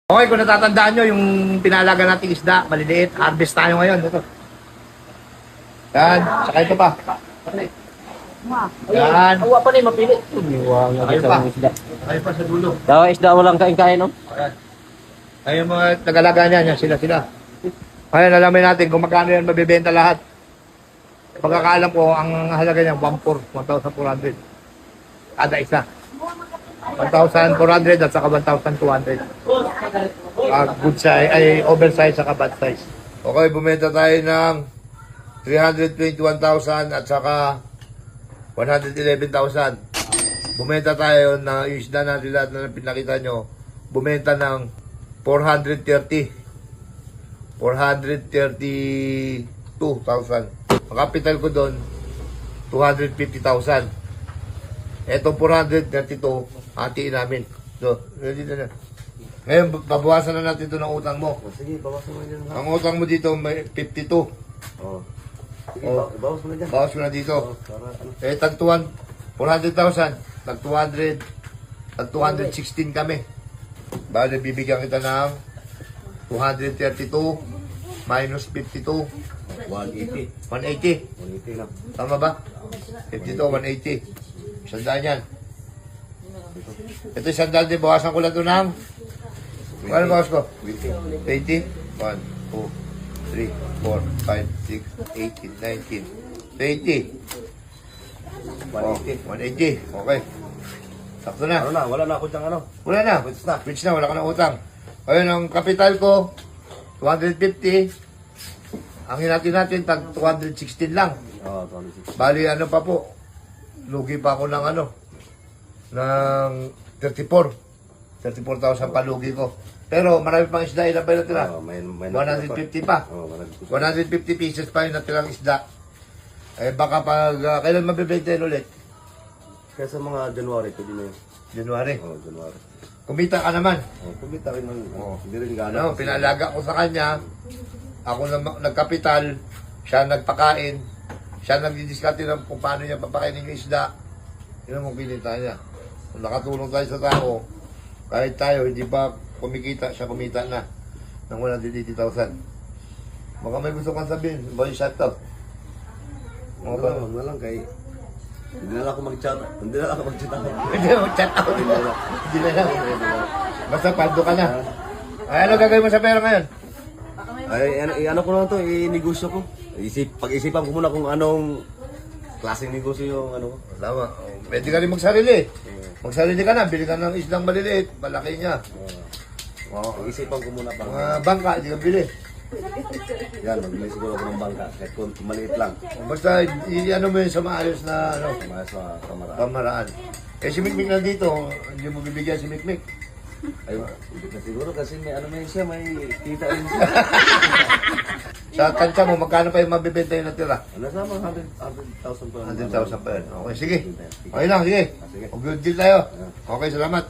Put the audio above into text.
Okay, kung natatandaan nyo, yung pinalaga nating isda, maliliit, harvest tayo ngayon. Ito. Yan, saka ito pa. Yan. Awa pa na yung mapili. Ayun pa. Ayun pa sa dulo. Daw isda walang kain-kain, no? Ayan. Ayun mga nagalaga niyan, yan sila. Ngayon, alamin natin kung magkano yan mabibenta lahat. Pagkakaalam ko, ang halaga niya, 1,400. Kada isa. 1,400 at saka 1,200. Good size, ay oversize saka bad size. Okay, bumenta tayo ng 321,000 at saka 111,000. Bumenta tayo na yung isda natin lahat na pinakita nyo. Bumenta ng 432,000. Ang capital ko doon, 250,000. Etong 432, hatiin namin. So, ready na. Ngayon, babawasan na natin ito ng utang mo. Sige, bawasan mo yan. Ang utang mo dito, may 52. Oo. Sige, Oh. bawas mo na dyan. Bawas ko na dito. Para ano. Tagtuan, 400,000. Tag 200, tag 216 kami. Bale, bibigyan kita ng 232 minus 52, 180. 180. 180 lang. Tama ba? 52, 180. Sandaan yan. Ito yung sandaan din. Bawasan ko lang ito ng... Ano bawas ko? 20. 1, 2, 3, 4, 5, 6, 18, 19, 20. 180. 180. Okay. Sakto na. Ano na, wala na ako dyang ano. Wala na. Which na. Wala ka ng utang. Ayun, ang kapital ko, 250. Ang hinati natin, tag 216 lang. Oo, 26. Bali, ano pa po, lugi pa ako ng ano, ng 34,000 pa lugi ko. Pero marami pang isda, ilan pa yung natira? Oo, may 150 pa. Oo, 150 pieces pa yung natirang isda. Eh baka pag, kailan mabibenta yun ulit? Kaya sa mga January, pwede na yun. January. Oo, January. Kumita ka naman. Oo, kumita rin ng, Oo. hindi rin gano'n. Ano, pinalaga ko sa kanya, ako na nagkapital, siya nagpakain, siya nagdidiskarte ng kung paano niya papakainin yung isda. Yun ang kinita niya. Kung nakatulong tayo sa tao, kahit tayo hindi pa kumikita, siya kumita na ng 180,000. Baka may gusto kang sabihin, ba yung shoutout? Wala lang, wala lang kay... Hindi na lang ako mag-chat. Hindi na lang ako mag-chat ako. Hindi mo chat out. Hindi na lang. Basta paldo ka na. Ay, ano gagawin mo sa pera ngayon? Ay, ano ko na to, i-negosyo ko. Pag-isipan ko muna kung anong klaseng negosyo yung ano ko. Tama. Pwede ka rin magsarili. Magsarili ka na, bili ka ng islang maliliit, malaki niya. Oo, pag-isipan ko muna pa. Mga bangka, hindi ka bili. Yan, magbili siguro ako ng bangka. Kahit kung maliit lang. Basta, ano mo yun sa maayos na ano, Kumaya sa kamaraan. pamaraan. Eh si Mikmik nandito, hindi mo bibigyan si Mikmik. Ay, hindi na siguro kasi may ano na yun siya, may kita rin siya. Sa tansya mo, magkano pa yung mabibenta yung natira? Ano sa mga 100,000 pa. 100,000 pa yun. Okay, sige. Okay lang, sige. Sige. Good deal tayo. Okay, salamat.